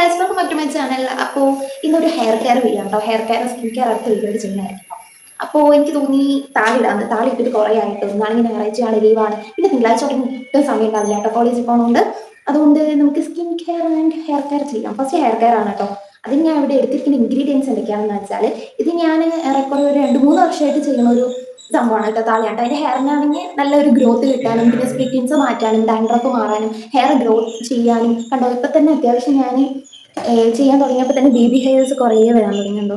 Guys, welcome back to my channel. അപ്പോൾ ഇന്നൊരു hair care video ഉണ്ടോ, ഹെയർ കെയർ സ്കിൻ കെയർ അടുത്ത video ചെയ്യുന്നതായിരിക്കും. അപ്പോൾ എനിക്ക് തോന്നി താളിടാന്ന്, താളി ഇട്ടിട്ട് കുറേ ആയിട്ട്. ഒന്നാണെങ്കിൽ ഞായറാഴ്ചയാണ്, ലീവാണ്, പിന്നെ തിങ്കളാഴ്ച ഒട്ടും സമയം ഉണ്ടാവില്ല കേട്ടോ, കോളേജിൽ പോകുന്നതുകൊണ്ട്. അതുകൊണ്ട് നമുക്ക് skin care and hair care ചെയ്യാം. ഫസ്റ്റ് ഹെയർ കെയർ ആണ് കേട്ടോ. അതിന് ഞാൻ ഇവിടെ എടുത്തിരിക്കുന്ന ഇൻഗ്രീഡിയൻസ് എന്തൊക്കെയാണെന്ന് വെച്ചാൽ, ഇത് ഞാൻ ഏറെക്കുറെ ഒരു 2-3 വർഷമായിട്ട് ചെയ്യുന്ന ഒരു സംഭവമാണ് കേട്ടോ, താളിയാട്ടോ. അതിന്റെ ഹെയറിനാണെങ്കിൽ നല്ലൊരു ഗ്രോത്ത് കിട്ടാനും, പിന്നെ സ്പ്ലിറ്റിൻസ് മാറ്റാനും, ഡാൻഡ്രഫ് മാറാനും, ഹെയർ ഗ്രോത്ത് ചെയ്യാനും കണ്ടോ. ഇപ്പൊ തന്നെ അത്യാവശ്യം ഞാൻ ചെയ്യാൻ തുടങ്ങിയപ്പോൾ തന്നെ ബേബി ഹെയർസ് കുറേ വരാൻ തുടങ്ങിയുണ്ടോ.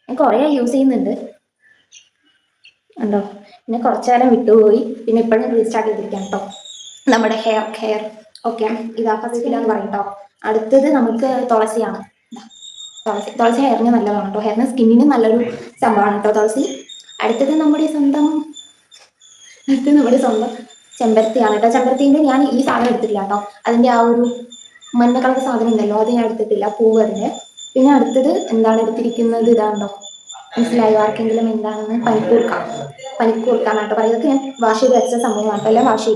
ഞാൻ കുറേ യൂസ് ചെയ്യുന്നുണ്ട് ഉണ്ടോ. പിന്നെ കുറച്ചു കാലം വിട്ടുപോയി, പിന്നെ ഇപ്പോഴും റീസ്റ്റാർട്ട് ചെയ്തിരിക്കാം കേട്ടോ നമ്മുടെ ഹെയർ കെയർ. ഓക്കെ, ഇതാ ഫസ്റ്റിലാന്ന് പറയും കേട്ടോ. അടുത്തത് നമുക്ക് തുളസിയാണ്. തുളസി ഹെയറിന് നല്ലതാണ് കേട്ടോ, ഹെയറിന് സ്കിന്നിന് നല്ലൊരു സംഭവമാണ് കേട്ടോ തുളസി. അടുത്തത് നമ്മുടെ സ്വന്തം ചെമ്പരത്തിയാണ് കേട്ടോ. ചെമ്പരത്തിന്റെ ഞാൻ ഈ സാധനം എടുത്തിട്ടില്ല കേട്ടോ, അതിന്റെ ആ ഒരു മഞ്ഞ കളർ സാധനം ഉണ്ടല്ലോ, അത് ഞാൻ എടുത്തിട്ടില്ല, പൂവ് അതിന്റെ. പിന്നെ അടുത്തത് എന്താണ് എടുത്തിരിക്കുന്നത്, ഇതാണ്ടോ, മനസ്സിലായോ ആർക്കെങ്കിലും എന്താണെന്ന്? പനിക്കൂർക്കാണ് കേട്ടോ. ഇതൊക്കെ ഞാൻ വാഷ് ചെയ്ത് വെച്ച സംഭവമാണ് കേട്ടോ, എല്ലാം വാഷ്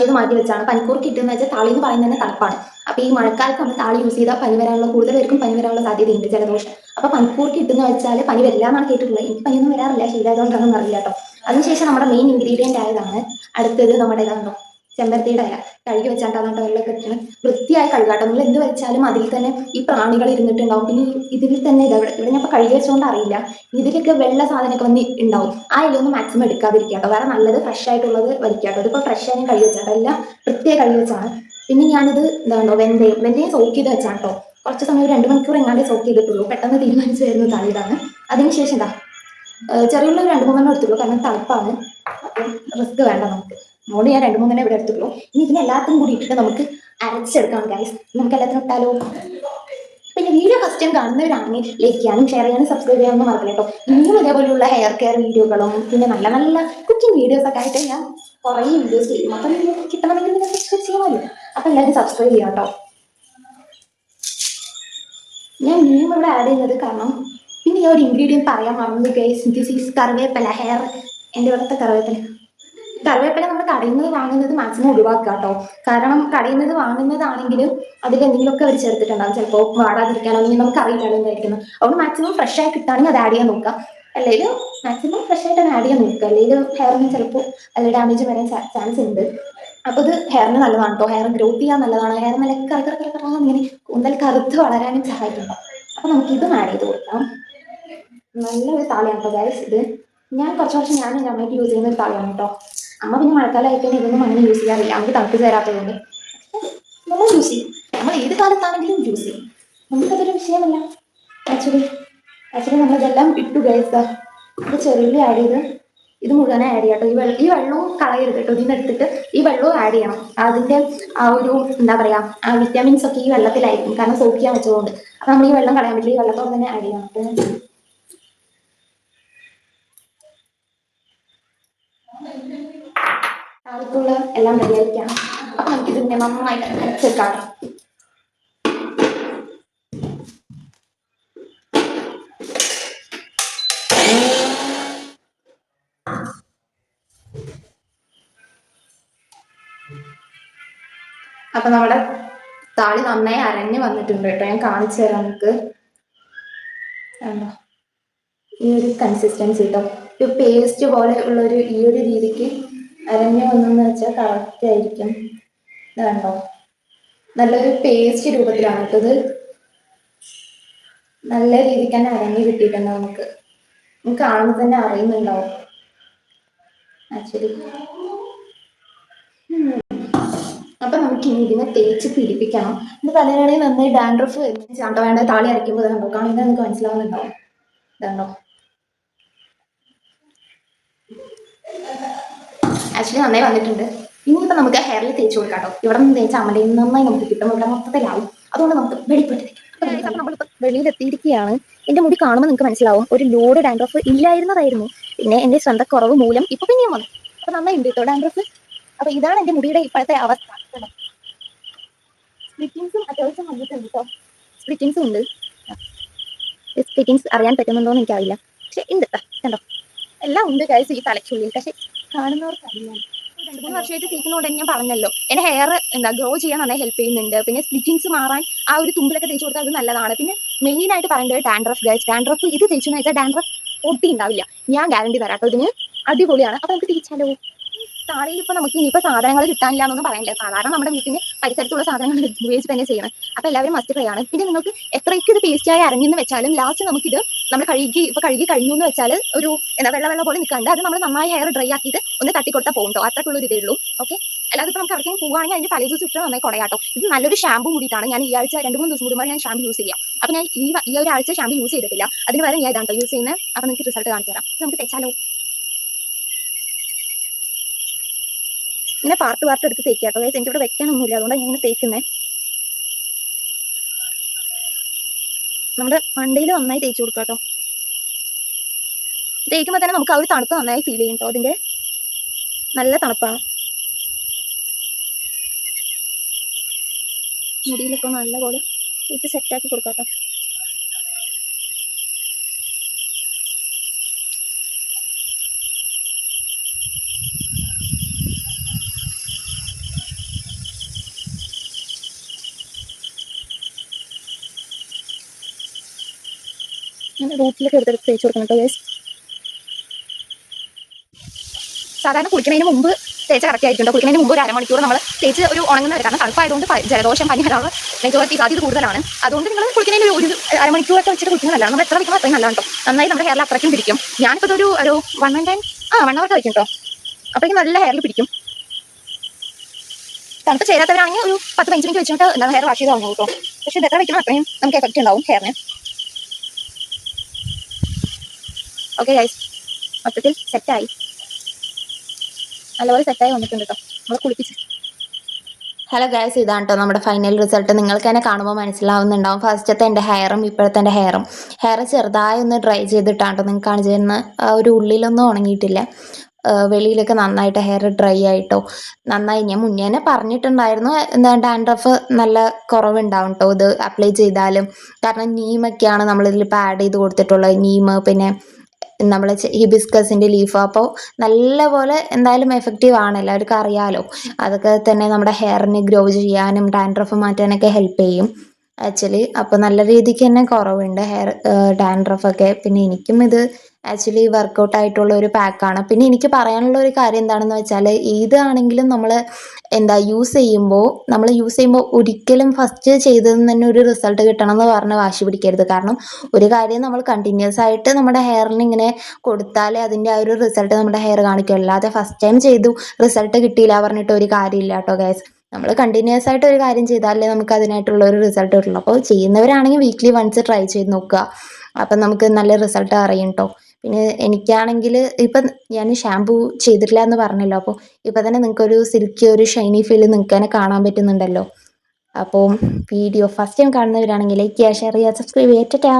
ചെയ്ത് മാറ്റി വെച്ചാണ്. പനിക്കൂർക്ക് ഇട്ടെന്ന് വെച്ചാൽ താളി എന്ന് പറയുന്നത് തന്നെ തണുപ്പാണ്. അപ്പൊ ഈ മഴക്കാലത്ത് നമ്മൾ താളി യൂസ് ചെയ്താൽ പനി വരാനുള്ള, കൂടുതൽ പേർക്കും പനി വരാനുള്ള സാധ്യതയുണ്ട്, ജലദോഷം. അപ്പൊ പനിക്കൂർക്ക് ഇട്ടെന്ന് വെച്ചാൽ പനി വരില്ല എന്നാണ് കേട്ടിട്ടുള്ളത്. എനിക്ക് പനിയൊന്നും വരാറില്ല, ശീലമായതുകൊണ്ടാണെന്ന് അറിയില്ല കേട്ടോ. അതിനുശേഷം നമ്മുടെ മെയിൻ ഇൻഗ്രീഡിയന്റ് ആയതാണ് അടുത്തത് നമ്മുടെ ഇതാണോ, ചെമ്പരത്തിയുടെ ഇല. കഴുകി വെച്ചാൽ അതുകൊണ്ട് വെള്ളമൊക്കെ ഇട്ടിട്ട് വൃത്തിയായി കഴുകാട്ടോ. നിങ്ങൾ എന്ത് വെച്ചാലും അതിൽ തന്നെ ഈ പ്രാണികൾ ഇരുന്നിട്ടുണ്ടാവും. പിന്നെ ഇതിൽ തന്നെ ഇവിടെ ഞാൻ ഇപ്പൊ കഴുകി വെച്ചുകൊണ്ട് അറിയില്ല, ഇതിലൊക്കെ വെള്ള സാധനമൊക്കെ വന്ന് ഉണ്ടാവും. ആ ഇലയൊന്നും മാക്സിമം എടുക്കാതിരിക്കാട്ടോ, വേറെ നല്ലത് ഫ്രഷ് ആയിട്ടുള്ളത് വരിക്കാട്ടോ. ഇതിപ്പോൾ ഫ്രഷ് ആയി കഴുകി വെച്ചാട്ടോ, എല്ലാം വൃത്തിയായി കഴുകി വെച്ചാണ്. പിന്നെ ഞാനിത് എന്താണോ, വെന്തയും സോക്ക് ചെയ്ത് വെച്ചാണ് കേട്ടോ. കുറച്ച് സമയം 2 മണിക്കൂർ എങ്ങാണ്ടേ സോക്ക് ചെയ്തിട്ടുള്ളൂ, പെട്ടെന്ന് തീരുമാനിച്ചു വരുന്ന താളിതാണ്. അതിനുശേഷം എന്താ, ചെറിയുള്ള 2-3 എടുത്തുള്ളൂ, കാരണം തണുപ്പാണ്, അപ്പം റിസ്ക് വേണ്ട നമുക്ക്. അതുകൊണ്ട് ഞാൻ 2-3 ഇവിടെ എടുത്തുള്ളൂ. ഇനി ഇതിനെല്ലാത്തിനും കൂടി ഇട്ടിട്ട് നമുക്ക് അരച്ചെടുക്കാം ഗൈസ്. നമുക്ക് എല്ലാത്തിനും ഇട്ടാലോ? പിന്നെ വീഡിയോ ഫസ്റ്റ് ടൈം കാണുന്നവരാണെങ്കിൽ ലൈക്ക് ചെയ്യാനും ഷെയർ ചെയ്യാനും സബ്സ്ക്രൈബ് ചെയ്യാനും മറക്കില്ല കേട്ടോ. ഇനിയും ഇതേപോലെയുള്ള ഹെയർ കെയർ വീഡിയോകളും പിന്നെ നല്ല നല്ല കുക്കിംഗ് വീഡിയോസ് ഒക്കെ ആയിട്ട് ഞാൻ കുറേ വീഡിയോസ് ചെയ്യും. അപ്പം കിട്ടണമെങ്കിൽ നിങ്ങൾ സബ്സ്ക്രൈബ് ചെയ്യാമല്ലോ. അപ്പം എല്ലാവരും സബ്സ്ക്രൈബ് ചെയ്യാം കേട്ടോ. ഞാൻ ഇനിയും ഇവിടെ ആഡ് ചെയ്യുന്നത് കാരണം പിന്നെ ഈ ഒരു ഇൻഗ്രീഡിയൻറ്റ് പറയാൻ മറന്നു ഗൈസ്. ദിസ് ഈസ് കറിവേപ്പില. ഹെയർ, എൻ്റെ ഇവിടുത്തെ കറിവേപ്പില നമ്മൾ കടയിൽ നിന്ന് വാങ്ങുന്നത് മാക്സിമം ഒഴിവാക്കുക കേട്ടോ. കാരണം കടയിൽ നിന്ന് വാങ്ങുന്നതാണെങ്കിൽ അതിൽ എന്തെങ്കിലുമൊക്കെ അവർ ചേർത്തിട്ടുണ്ടാകും, ചിലപ്പോൾ വാടാതിരിക്കാനോ അല്ലെങ്കിൽ നമുക്ക് അറിയില്ല എന്തായിരിക്കുന്നു. അതുകൊണ്ട് മാക്സിമം ഫ്രഷ് ആയി കിട്ടുകയാണെങ്കിൽ അത് ആഡ് ചെയ്യാൻ നോക്കുക. അല്ലെങ്കിൽ മാക്സിമം ഫ്രഷ് ആയിട്ട് തന്നെ ആഡ് ചെയ്യാൻ നോക്കുക, അല്ലെങ്കിൽ ഹെയറിന് ചിലപ്പോൾ അതിൽ ഡാമേജ് വരാൻ ചാൻസ് ഉണ്ട്. അപ്പോൾ ഇത് ഹെയറിന് നല്ലതാണ് കേട്ടോ, ഹെയർ ഗ്രോത്ത് ചെയ്യാൻ നല്ലതാണ്. ഹെയർ നല്ല ഇങ്ങനെ കൂന്തൽ കറുത്ത് വളരാനും സഹായിക്കുന്നുണ്ടോ. അപ്പോൾ നമുക്ക് ഇതും ആഡ് ചെയ്ത് കൊടുക്കാം. നല്ലൊരു താളിയാണ് കേട്ടോ ഗൈസ് ഇത്. ഞാൻ കുറച്ച് വർഷം ഞാൻ എൻ്റെ അമ്മയ്ക്ക് യൂസ് ചെയ്യുന്ന ഒരു താളിയാണ് കേട്ടോ. അമ്മ പിന്നെ മഴക്കാലം ആയിക്കഴിഞ്ഞാൽ ഇതൊന്നും അങ്ങനെ യൂസ് ചെയ്യാറില്ല, നമുക്ക് തണുപ്പ് ചേരാത്തതുകൊണ്ട്. നമ്മൾ യൂസ് ചെയ്യും, നമ്മൾ ഏത് കാലത്താണെങ്കിലും യൂസ് ചെയ്യും, നമുക്കതൊരു വിഷയമല്ല. ആക്ച്വലി നമ്മളിതെല്ലാം ഇട്ടു ഗൈസ്. ഇത് ചെറുള്ളി ആഡ് ചെയ്ത് ഇത് മുഴുവനെ ആഡ് ചെയ്യാം കേട്ടോ. ഈ വെള്ളവും കളയരുത് കേട്ടോ, ഇതിന് എടുത്തിട്ട് ഈ വെള്ളവും ആഡ് ചെയ്യണം. അതിൻ്റെ ആ ഒരു എന്താ പറയുക, ആ വിറ്റാമിൻസ് ഒക്കെ ഈ വെള്ളത്തിലായിരിക്കും, കാരണം സോക്ക് ചെയ്യാൻ വെച്ചതുകൊണ്ട്. അപ്പം നമ്മൾ ഈ വെള്ളം കളയാൻ പറ്റില്ല, ഈ വെള്ളത്തോടെ തന്നെ ആഡ് ചെയ്യണം. താളിപ്പുള്ള എല്ലാം റെഡിയായിരിക്കണം. അപ്പം നമുക്കിതിനെ നന്നായിട്ട് അരച്ചെടുക്കാം. അപ്പൊ നമ്മുടെ താളി നന്നായി അരഞ്ഞ് വന്നിട്ടുണ്ട് കേട്ടോ, ഞാൻ കാണിച്ചു തരാം നമുക്ക്. ഈ ഒരു കൺസിസ്റ്റൻസി കേട്ടോ, ഒരു പേസ്റ്റ് പോലെ ഉള്ളൊരു ഈ ഒരു രീതിക്ക് അരഞ്ഞ് വന്നെന്ന് വെച്ചാൽ കറക്റ്റ് ആയിരിക്കും. ഇത് കണ്ടോ, നല്ലൊരു പേസ്റ്റ് രൂപത്തിലാണ് കേട്ടത്. നല്ല രീതിക്ക് തന്നെ അരഞ്ഞ് കിട്ടിയിട്ടുണ്ട്, നമുക്ക് കാണുമ്പോൾ തന്നെ അറിയുന്നുണ്ടാവും ആക്ച്വലി. അപ്പൊ നമുക്ക് ഇനി ഇതിനെ തേച്ച് പിടിപ്പിക്കണം. ഇത് തലയിലാണെങ്കിൽ നന്നായി ഡാൻഡ്രഫ് ചാണ്ടോ വേണ്ട. താളി അരയ്ക്കുമ്പോൾ കണ്ടോ, കാണുന്നത് നമുക്ക് മനസ്സിലാവുന്നുണ്ടാവും. ഇതുണ്ടോ, ആക്ച്വലി നന്നായി വന്നിട്ടുണ്ട്. ഇനിയിപ്പോൾ നമുക്ക് ഹെയറിൽ തേച്ച് കൊടുക്കാം കേട്ടോ. ഇവിടെ നിന്ന് തേച്ച് അമ്മയുടെ നന്നായി നമുക്ക് കിട്ടും, ഇവിടെ മൊത്തത്തിലാവും. അതുകൊണ്ട് നമുക്ക് നമ്മളിപ്പോൾ വെളിയിലെത്തിയിരിക്കുകയാണ്. എൻ്റെ മുടി കാണുമ്പോൾ നിങ്ങൾക്ക് മനസ്സിലാവും, ഒരു ലോഡ് ഡാൻഡ്രഫ് ഇല്ലായിരുന്നതായിരുന്നു. പിന്നെ എൻ്റെ സ്വന്തം കുറവ് മൂലം ഇപ്പൊ പിന്നെയും വന്നു. അപ്പൊ നന്നായി ഉണ്ട് കേട്ടോ ഡാൻഡ്രഫ്. അപ്പൊ ഇതാണ് എൻ്റെ മുടിയുടെ ഇപ്പോഴത്തെ അവസ്ഥ. സ്പ്ലിറ്റിങ്സും അത്യാവശ്യം വന്നിട്ടുണ്ട് കേട്ടോ, സ്പ്ലിറ്റിങ്സും ഉണ്ട്. സ്പ്ലിറ്റിങ്സ് അറിയാൻ പറ്റുന്നുണ്ടോ എന്ന് എനിക്കറിയില്ല, പക്ഷെ ഉണ്ട് കണ്ടോ, എല്ലാം ഉണ്ട് ഗൈസ് ഈ തലയ്ക്കുള്ളിൽ. പക്ഷെ കാണുന്നവർക്ക് അറിയാം. 3 വർഷമായിട്ട് തേക്കുന്നതുകൊണ്ട് ഞാൻ പറഞ്ഞല്ലോ എന്റെ ഹെയർ ഗ്രോ ചെയ്യാൻ നന്നായി ഹെൽപ്പ് ചെയ്യുന്നുണ്ട്. പിന്നെ സ്പ്ലിറ്റിങ്സ് മാറാൻ ആ ഒരു തുമ്പിലൊക്കെ തേച്ച് കൊടുത്താൽ അത് നല്ലതാണ്. പിന്നെ മെയിൻ ആയിട്ട് പറയേണ്ടത് ഡാൻഡ്രഫ് ഗൈസ്. ഡാൻഡ്രഫ് ഇത് തേച്ചെന്ന് വെച്ചാൽ ഡാൻഡ്രഫ് ഒട്ടി ഉണ്ടാവില്ല. ഞാൻ ഗ്യാരണ്ടി തരാം കേട്ടോ, ഇതിന് അടിപൊളിയാണ്. അപ്പൊ നമുക്ക് തേച്ചാലോ? താഴെയിൽ ഇപ്പൊ നമുക്ക് ഇനിയിപ്പോൾ സാധനങ്ങൾ കിട്ടാനില്ല എന്നൊന്നും പറയണ്ടേ. സാധാരണ നമ്മുടെ വീട്ടിന് പരിസരത്തുള്ള സാധനങ്ങൾ ഉപയോഗിച്ച് തന്നെ ചെയ്യണം. അപ്പൊ എല്ലാവരും മസ്റ്റ് ട്രൈ ആണ്. പിന്നെ നിങ്ങൾക്ക് എത്രയ്ക്ക് ഇത് പേസ്റ്റായി അരഞ്ഞെന്ന് വെച്ചാലും ലാസ്റ്റ് നമുക്കിത് നമ്മൾ കഴുകി കഴിഞ്ഞു എന്ന് വെച്ചാൽ ഒരു വെള്ള പോലെ നിൽക്കാണ്ട് അത് നമ്മൾ നന്നായി ഹെയർ ഡ്രൈ ആക്കിയിട്ട് ഒന്ന് തട്ടിക്കൊടുത്താൽ പോകും. അത്രക്കുള്ള ഒരു ഇതേ ഉള്ളൂ. ഓക്കെ, അല്ലാതെ ഇപ്പോൾ നമുക്ക് അവിടേക്കും പോവുകയാണെങ്കിൽ അതിന്റെ തലേ ദിവസം ഇട്ട് നന്നായി കുടയാട്ടോ. ഇത് നല്ലൊരു ഷാമ്പൂ കൂടിയിട്ടാണ്. ഞാൻ ഈ ആഴ്ച 2-3 ദിവസം കൂടുമ്പോൾ ഞാൻ ഷാമ്പൂ യൂസ് ചെയ്യാം. അപ്പൊ ഞാൻ ഈ ഒരു ആഴ്ച ഷാമ്പൂ യൂസ് ചെയ്തിട്ടില്ല. അതിന് വരെ ഞാൻ ഇതാണ് യൂസ് ചെയ്യുന്നത്. അപ്പൊ നിങ്ങൾക്ക് റിസൾട്ട് കാണിച്ചു തരാം. നമുക്ക് തെച്ചാലോ? ഇങ്ങനെ പാർട്ട് എടുത്ത് തേക്കാട്ടോ. എനിക്ക് ഇവിടെ വെക്കാനൊന്നുമില്ല, അതുകൊണ്ട് ഞാൻ ഇങ്ങനെ തേക്കുന്നേ. നമ്മുടെ മണ്ടയിൽ നന്നായി തേച്ച് കൊടുക്കാട്ടോ. തേക്കുമ്പോൾ തന്നെ നമുക്ക് ആ ഒരു തണുപ്പ് നന്നായി ഫീൽ ചെയ്യും കേട്ടോ. അതിന്റെ നല്ല തണുപ്പാണ്. മുടിയിലൊക്കെ നല്ലപോലെ തേച്ച് സെറ്റാക്കി കൊടുക്കാട്ടോ. ഞാൻ റൂട്ടിലൊക്കെ എടുത്തെടുത്ത് തേച്ച് കൊടുക്കണം കേട്ടോ ഗൈസ്. സാധാരണ കുളിക്കുന്നതിന് മുമ്പ് തേച്ച് കറക്റ്റ് ആയിട്ടുണ്ടോ. കുളിക്കുന്നതിന് മുമ്പ് ഒരു അരമണിക്കൂർ നമ്മൾ തേച്ച് ഒരു ഉണങ്ങുന്ന കാരണം തണുപ്പായതുകൊണ്ട് ജലദോഷം പനി വരാനുള്ള മെജോറിറ്റി സാധ്യത കൂടുതലാണ്. അതുകൊണ്ട് നിങ്ങൾ കുളിക്കുന്നതിന് ഒരു അരമണിക്കൂറൊക്കെ വെച്ചിട്ട് കുളിക്കുന്നതല്ല. നമ്മൾ എത്ര വയ്ക്കുമ്പോൾ അത്രയും നല്ലതാണ് കേട്ടോ. നന്നായി നമ്മുടെ ഹെയറിൽ അത്രയ്ക്കും പിടിക്കും. ഞാനിപ്പോൾ ഒരു 1 hour വയ്ക്കും കേട്ടോ. അപ്പോഴേക്കും നല്ല ഹെയറിൽ പിടിക്കും. തണുപ്പ് ചേരാത്തവരാണെങ്കിൽ ഒരു 10-15 മിനിറ്റ് വെച്ചിട്ട് ഹെയർ വാഷ് ചെയ്ത് തുടങ്ങും കേട്ടോ. പക്ഷേ ഇത് എത്ര വയ്ക്കണം അത്രയും നമുക്ക് എഫക്റ്റ് ഉണ്ടാവും ഹെയറിന്. ഓക്കെ ഗൈസ്, മൊത്തത്തിൽ സെറ്റായി, നല്ലപോലെ സെറ്റായി വന്നിട്ടുണ്ട് കേട്ടോ. നമ്മൾ കുളിപ്പിച്ച്. ഹലോ ഗൈസ്, ഇതാണ് കേട്ടോ നമ്മുടെ ഫൈനൽ റിസൾട്ട്. നിങ്ങൾക്ക് തന്നെ കാണുമ്പോൾ മനസ്സിലാവുന്നുണ്ടാവും. ഫസ്റ്റത്തെ എൻ്റെ ഹെയറും ഇപ്പോഴത്തെ എൻ്റെ ഹെയർ ചെറുതായി ഒന്ന് ഡ്രൈ ചെയ്തിട്ടാണ് നിങ്ങൾക്ക് കാണിച്ചു തരുന്ന. ഒരു ഉള്ളിലൊന്നും ഉണങ്ങിയിട്ടില്ല, വെളിയിലൊക്കെ നന്നായിട്ട് ഹെയർ ഡ്രൈ ആയിട്ടോ. നന്നായി ഞാൻ മുന്നേ തന്നെ പറഞ്ഞിട്ടുണ്ടായിരുന്നു, എന്താ ഡാൻഡ്രഫ് നല്ല കുറവുണ്ടാവും കേട്ടോ ഇത് അപ്ലൈ ചെയ്താലും. കാരണം നീമൊക്കെയാണ് നമ്മളിതിലിപ്പോൾ ആഡ് ചെയ്ത് കൊടുത്തിട്ടുള്ളത്. നീം, പിന്നെ നമ്മൾ ഹിബിസ്കസിൻ്റെ ലീഫ്. അപ്പോൾ നല്ലപോലെ എന്തായാലും എഫക്റ്റീവ് ആണ്, എല്ലാവർക്കും അറിയാലോ. അതൊക്കെ തന്നെ നമ്മുടെ ഹെയറിന് ഗ്രോ ചെയ്യാനും ഡാൻഡ്രഫ് മാറ്റാനൊക്കെ ഹെൽപ്പ് ചെയ്യും ആക്ച്വലി. അപ്പോൾ നല്ല രീതിക്ക് തന്നെ കുറവുണ്ട് ഹെയർ ഡാൻഡ്രഫൊക്കെ. പിന്നെ എനിക്കും ഇത് ആക്ച്വലി വർക്കൗട്ട് ആയിട്ടുള്ള ഒരു പാക്കാണ്. പിന്നെ എനിക്ക് പറയാനുള്ള ഒരു കാര്യം എന്താണെന്ന് വെച്ചാൽ, ഇതാണെങ്കിലും നമ്മൾ യൂസ് ചെയ്യുമ്പോൾ ഒരിക്കലും ഫസ്റ്റ് ചെയ്തതിൽ തന്നെ ഒരു റിസൾട്ട് കിട്ടണം എന്ന് പറഞ്ഞ് വാശി പിടിക്കരുത്. കാരണം ഒരു കാര്യം നമ്മൾ കണ്ടിന്യൂസ് ആയിട്ട് നമ്മുടെ ഹെയറിന് ഇങ്ങനെ കൊടുത്താലേ അതിൻ്റെ ആ ഒരു റിസൾട്ട് നമ്മുടെ ഹെയർ കാണിക്കും. അല്ലാതെ ഫസ്റ്റ് ടൈം ചെയ്തു റിസൾട്ട് കിട്ടിയില്ല പറഞ്ഞിട്ട് ഒരു കാര്യമില്ല കേട്ടോ ഗൈസ്. നമ്മൾ കണ്ടിന്യൂസ് ആയിട്ട് ഒരു കാര്യം ചെയ്താലേ നമുക്ക് അതിനായിട്ടുള്ള ഒരു റിസൾട്ട് കിട്ടുള്ളൂ. അപ്പോൾ ചെയ്യുന്നവരാണെങ്കിൽ വീക്ക്ലി വൺസ് ട്രൈ ചെയ്ത് നോക്കുക. അപ്പം നമുക്ക് നല്ല റിസൾട്ട് അറിയും കേട്ടോ. പിന്നെ എനിക്കാണെങ്കിൽ ഇപ്പം ഞാൻ ഷാമ്പൂ ചെയ്തിട്ടില്ല എന്ന് പറഞ്ഞല്ലോ. അപ്പോൾ ഇപ്പം തന്നെ നിങ്ങൾക്കൊരു സിൽക്കി ഒരു ഷൈനി ഫീൽ നിങ്ങൾക്ക് തന്നെ കാണാൻ പറ്റുന്നുണ്ടല്ലോ. അപ്പോൾ വീഡിയോ ഫസ്റ്റ് ടൈം കാണുന്നവരാണെങ്കിൽ ലൈക്ക് ചെയ്യുക, ഷെയർ ചെയ്യുക, സബ്സ്ക്രൈബ് ചെയ്യുക. ടാറ്റാ.